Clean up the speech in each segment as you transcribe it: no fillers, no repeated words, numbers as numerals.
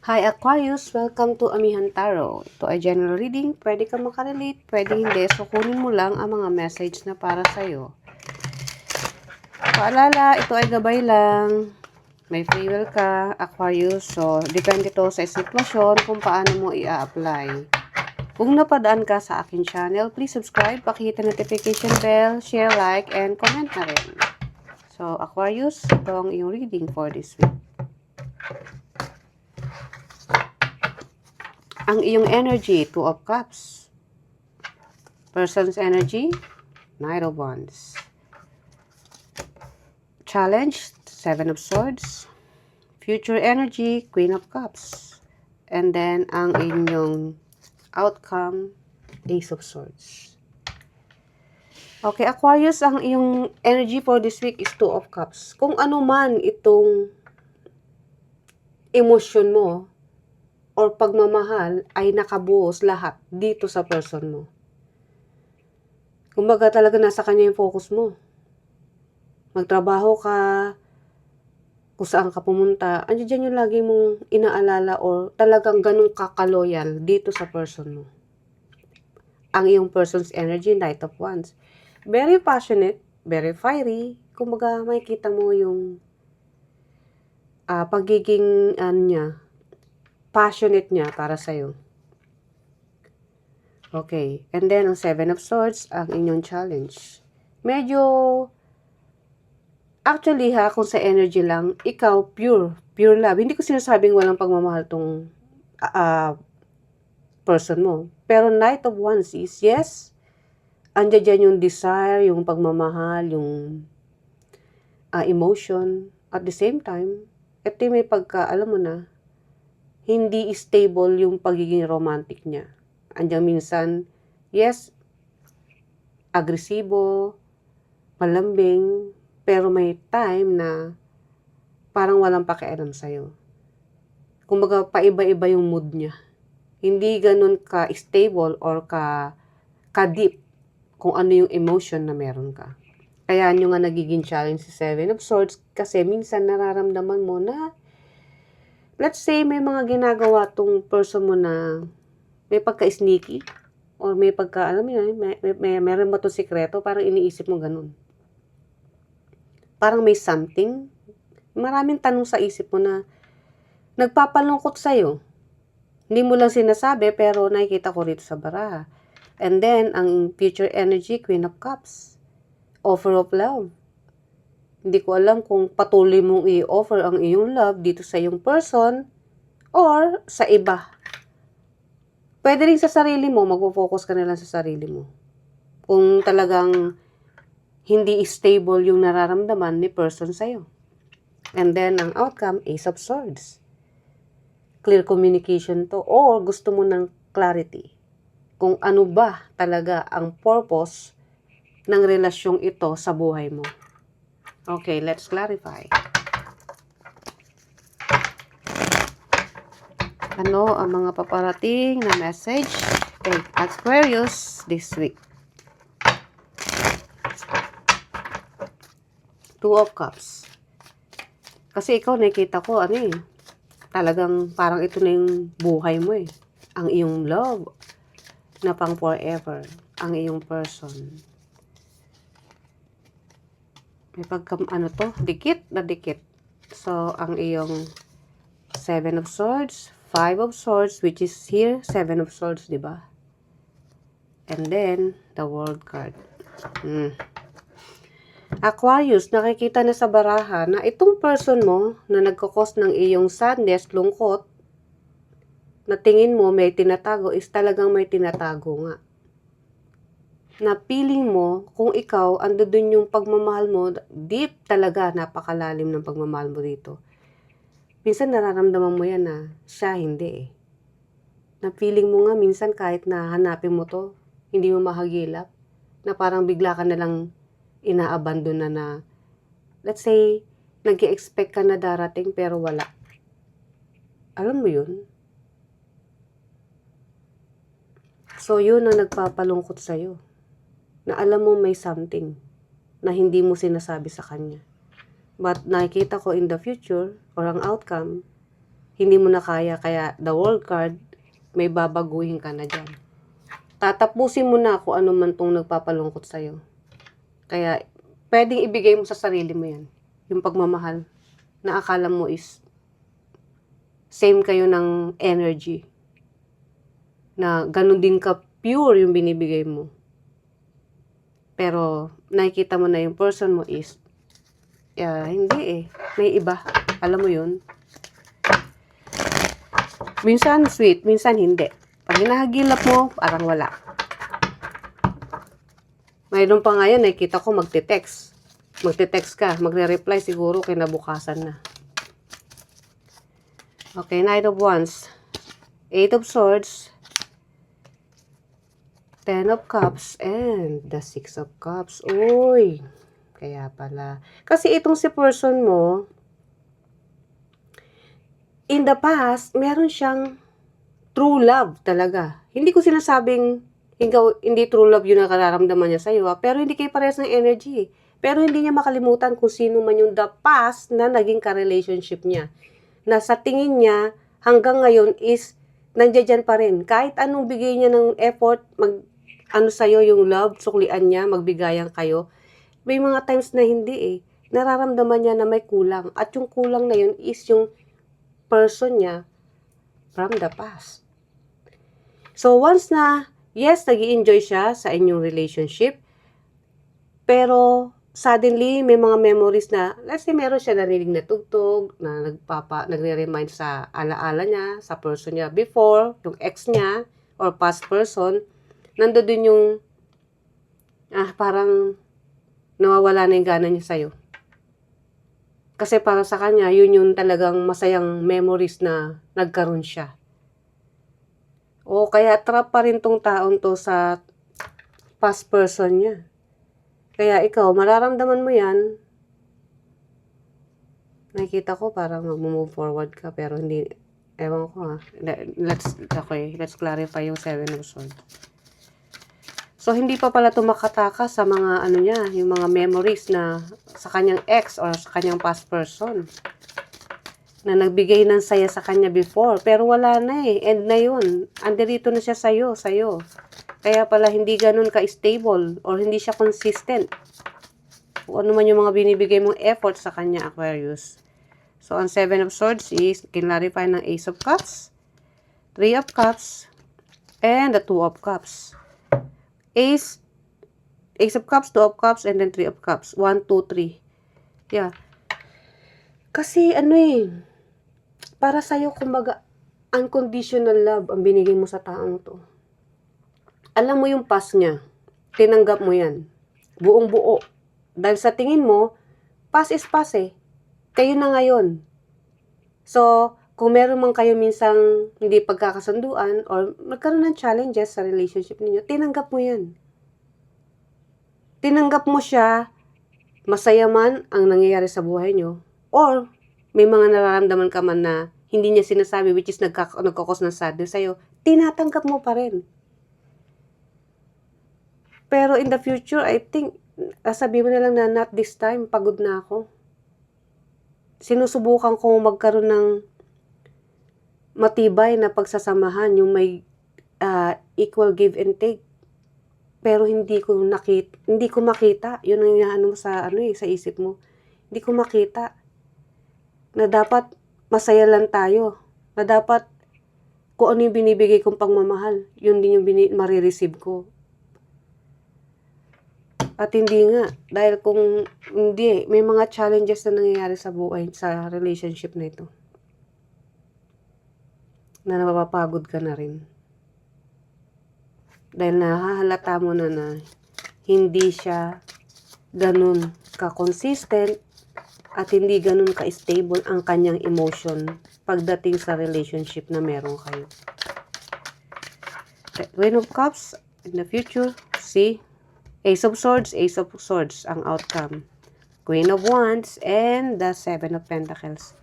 Hi Aquarius! Welcome to Amihan Tarot. Ito ay general reading. Pwede ka makarelate, pwede hindi. So, kunin mo lang ang mga message na para sa'yo. Paalala, ito ay gabay lang. May free will ka, Aquarius. So, depende to sa sitwasyon kung paano mo i-apply. Kung napadaan ka sa akin channel, please subscribe, pakihit ang notification bell, share, like, and comment na rin. So, Aquarius, ito ang iyong reading for this week. Ang iyong energy, Two of Cups. Person's energy, Knight of Wands. Challenge, Seven of Swords. Future energy, Queen of Cups. And then, ang inyong outcome, Ace of Swords. Okay, Aquarius, ang iyong energy for this week is Two of Cups. Kung ano man itong emosyon mo, or pagmamahal ay nakabuos lahat dito sa person mo. Kumbaga talaga nasa kanya yung focus mo. Magtrabaho ka, kung saan ka pumunta, andiyan yung lagi mong inaalala or talagang ganun kakaloyal dito sa person mo. Ang iyong person's energy, Knight of Wands. Very passionate, very fiery. Kumbaga makikita mo yung pagiging niya, passionate niya para sa'yo. Okay. And then, ang Seven of Swords, ang inyong challenge. Medyo, actually kung sa energy lang, ikaw, pure love. Hindi ko sinasabing walang pagmamahal tong person mo. Pero Knight of Wands is, yes, andyan dyan yung desire, yung pagmamahal, yung emotion. At the same time, ito may alam mo na, hindi stable yung pagiging romantic niya. Andiyan minsan, yes, agresibo, malambing, pero may time na parang walang pakialam sa'yo. Kumbaga, paiba-iba yung mood niya. Hindi ganun ka-stable or ka-deep kung ano yung emotion na meron ka. Kaya nyo nga nagiging challenge si Seven of Swords kasi minsan nararamdaman mo na let's say may mga ginagawa tong person mo na may pagka-sneaky or may alam mo yun, meron ba itong sikreto, parang iniisip mo ganun. Parang may something, maraming tanong sa isip mo na nagpapalungkot sa'yo. Hindi mo lang sinasabi pero nakikita ko rito sa baraha. And then, ang future energy, Queen of Cups. Offer of love. Hindi ko alam kung patuloy mong i-offer ang iyong love dito sa iyong person or sa iba. Pwede rin sa sarili mo, magpo-focus ka na lang sa sarili mo. Kung talagang hindi stable yung nararamdaman ni person sa'yo. And then, ang outcome, Ace of Swords. Clear communication to or gusto mo ng clarity. Kung ano ba talaga ang purpose ng relasyong ito sa buhay mo. Okay, let's clarify. Ano ang mga paparating na message kay Aquarius this week? Two of Cups. Kasi ikaw, nakikita ko, talagang parang ito na yung buhay mo eh. Ang iyong love na pang forever. Ang iyong person. May dikit na dikit. So, ang iyong Seven of Swords, Five of Swords, which is here, Seven of Swords, di ba? And then, the World card. Aquarius, nakikita na sa baraha na itong person mo na nagkakos ng iyong sadness, lungkot, na tingin mo may tinatago is talagang may tinatago nga. Na feeling mo, kung ikaw, ando dun yung pagmamahal mo, deep talaga, napakalalim ng pagmamahal mo dito. Minsan nararamdaman mo yan na siya hindi eh. Na feeling mo nga minsan kahit na hanapin mo to, hindi mo mahagilap. Na parang bigla ka na lang inaabandon na let's say, nag-i-expect ka na darating pero wala. Alam mo yun? So yun ang nagpapalungkot sa'yo. Na alam mo may something na hindi mo sinasabi sa kanya. But nakikita ko in the future, or ang outcome, hindi mo na kaya, kaya the world card, may babaguhin ka na dyan. Tatapusin mo na kung ano man tong nagpapalungkot sa'yo. Kaya, pwedeng ibigay mo sa sarili mo yan. Yung pagmamahal na akala mo is same kayo ng energy. Na ganun din ka pure yung binibigay mo. Pero, nakikita mo na yung person mo is, hindi may iba. Alam mo yun? Minsan sweet, minsan hindi. Pag hinahagilap mo, parang wala. Mayroon pa ngayon, nakikita ko magte-text. Magte-text ka, magre-reply siguro kinabukasan na. Okay, Knight of Wands, 8 of Swords, 10 of Cups, and the 6 of Cups. Uy, kaya pala. Kasi itong si person mo, in the past, meron siyang true love talaga. Hindi ko sinasabing hindi true love yung nakararamdaman niya sa'yo, pero hindi kayo parehas ng energy. Pero hindi niya makalimutan kung sino man yung the past na naging ka-relationship niya. Na sa tingin niya, hanggang ngayon is, nandiyan pa rin. Kahit anong bigay niya ng effort, sa'yo yung love, suklian niya, magbigayan kayo. May mga times na hindi Nararamdaman niya na may kulang. At yung kulang na yun is yung person niya from the past. So, once na, yes, nag-i-enjoy siya sa inyong relationship, pero, suddenly, may mga memories na, let's say, meron siya narinig na tugtog, na nagre-remind sa alaala niya, sa person niya before, yung ex niya, or past person, nandoon yung, parang, nawawala na yung gana niya sa'yo. Kasi para sa kanya, yun yung talagang masayang memories na nagkaroon siya. O kaya trap pa rin tong taon to sa past person niya. Kaya ikaw, mararamdaman mo yan. Nakikita ko parang mag-move forward ka pero hindi, ewan ko let's clarify yung 7 of Swords. So, hindi pa pala tumakataka sa mga yung mga memories na sa kanyang ex or sa kanyang past person na nagbigay ng saya sa kanya before. Pero wala na end na yun. Andirito na siya sa'yo. Kaya pala hindi ganun ka-stable or hindi siya consistent. Kung ano man yung mga binibigay mong effort sa kanya, Aquarius. So, ang 7 of Swords is kinlarify ng Ace of Cups, 3 of Cups, and the 2 of Cups. Ace of Cups, 2 of Cups, and then 3 of Cups. 1, 2, 3. Yeah. Kasi para sa'yo, kumbaga, unconditional love ang binigay mo sa taong to. Alam mo yung past niya. Tinanggap mo yan. Buong buo. Dahil sa tingin mo, past is past Kayo na ngayon. So, kung meron man kayo minsang hindi pagkakasunduan or magkaroon ng challenges sa relationship ninyo, tinanggap mo yan. Tinanggap mo siya, masaya man ang nangyayari sa buhay nyo, or may mga nararamdaman ka man na hindi niya sinasabi which is nagkakos ng sadness sa'yo, tinatanggap mo pa rin. Pero in the future, I think, sabihin mo na lang na not this time, pagod na ako. Sinusubukan kong magkaroon ng matibay na pagsasamahan, yung may equal give and take. Pero hindi ko makita. Yun ang sa sa isip mo. Hindi ko makita na dapat masaya lang tayo. Na dapat kung ano yung binibigay kong pagmamahal, yun din yung marireceive ko. At hindi nga. Dahil kung hindi, may mga challenges na nangyayari sa buhay, sa relationship na ito. Na napapagod ka na rin. Dahil nahahalata mo na hindi siya ganun ka-consistent at hindi ganun ka-stable ang kanyang emotion pagdating sa relationship na meron kayo. Queen of Cups, in the future, see? Ace of Swords ang outcome. Queen of Wands, and the 7 of Pentacles.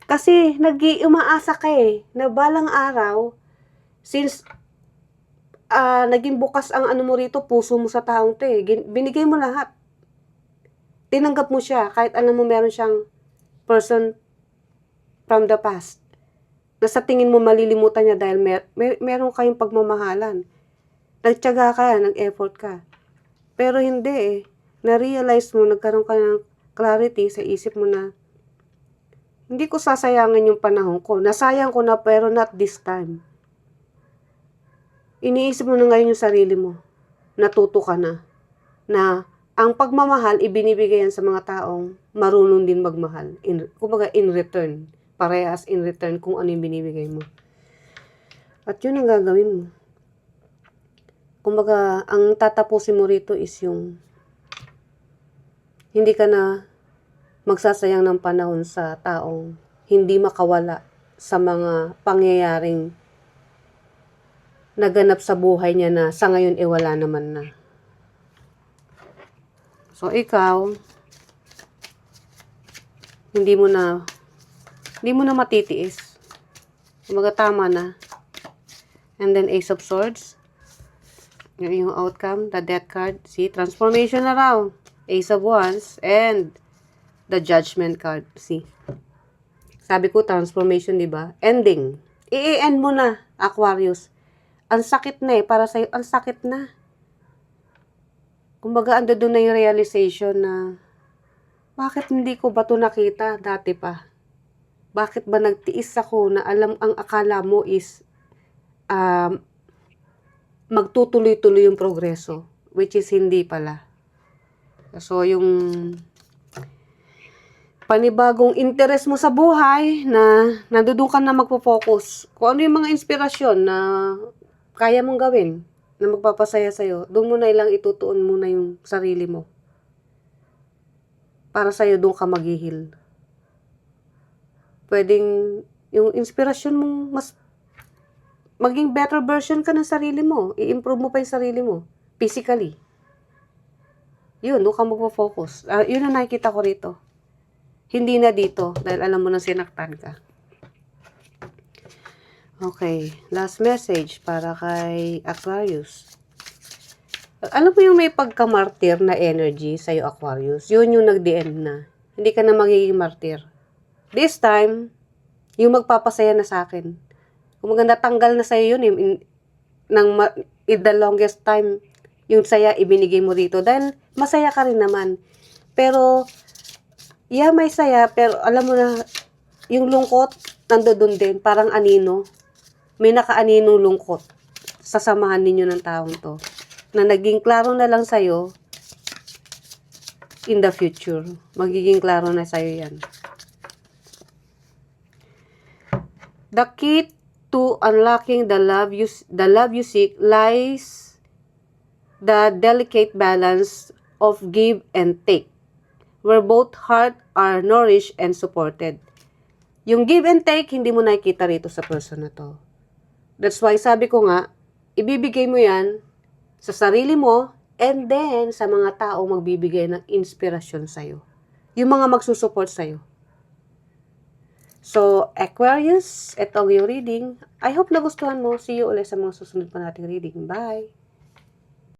Kasi umaasa ka na balang araw, since naging bukas ang mo rito, puso mo sa taong to binigay mo lahat. Tinanggap mo siya, kahit alam mo meron siyang person from the past. na sa tingin mo malilimutan niya dahil meron kayong pagmamahalan. Nagtiyaga ka, nag-effort ka. Pero hindi eh. Na-realize mo, nagkaroon ka ng clarity sa isip mo na hindi ko sasayangin yung panahon ko. Nasayang ko na pero not this time. Iniisip mo na ngayon yung sarili mo. Natuto ka na. Na ang pagmamahal, ibinibigay yan sa mga taong marunong din magmahal. Kumbaga in return. Parehas in return kung ano yung binibigay mo. At yun ang gagawin mo. Kumbaga, ang tatapusin mo rito is yung hindi ka na magsasayang ng panahon sa taong hindi makawala sa mga pangyayaring naganap sa buhay niya na sa ngayon wala naman na. So, ikaw, hindi mo na matitiis. Kumbaga, tama na. And then, Ace of Swords. Yung outcome, the Death card. See, transformation na raw. Ace of Wands. And the Judgment card. See. Sabi ko, transformation, di ba? Ending. I-end mo na, Aquarius. Ang sakit na eh. Para sa'yo, ang sakit na. Kumbaga, ando doon na yung realization na bakit hindi ko ba ito nakita dati pa? Bakit ba nagtiis ako na ang akala mo is magtutuloy-tuloy yung progreso, which is hindi pala. So, yung panibagong interest mo sa buhay na nandoon ka na magpo-focus. Kung ano yung mga inspirasyon na kaya mong gawin, na magpapasaya sa'yo, doon mo na ilang itutuon muna yung sarili mo. Para sa'yo, doon ka maghihil. Pwedeng yung inspirasyon mong mas maging better version ka ng sarili mo. I-improve mo pa yung sarili mo. Physically. Yun, doon ka magpo-focus. Yun ang nakikita ko rito. Hindi na dito, dahil alam mo na sinaktan ka. Okay, last message para kay Aquarius. Alam mo yung may pagka-martyr na energy sa'yo, Aquarius? Yun yung nag-the-end na. Hindi ka na magiging martyr. This time, yung magpapasaya na sa akin. Kung maganda, tanggal na sa'yo yun, in the longest time, yung saya ibinigay mo dito. Dahil masaya ka rin naman. Pero, yeah, may saya, pero alam mo na, yung lungkot, nandoon din, parang anino. May nakaaninong lungkot sa samahan ninyo ng taong to. Na naging klaro na lang sa'yo in the future. Magiging klaro na sa'yo yan. The key to unlocking the love you seek lies the delicate balance of give and take, where both heart are nourished and supported. Yung give and take, hindi mo nakikita rito sa person na to. That's why sabi ko nga, ibibigay mo yan sa sarili mo and then sa mga tao magbibigay ng inspirasyon sa'yo. Yung mga magsusupport sa'yo. So, Aquarius, ito ang iyong reading. I hope nagustuhan mo. See you ulit sa mga susunod pa nating reading. Bye!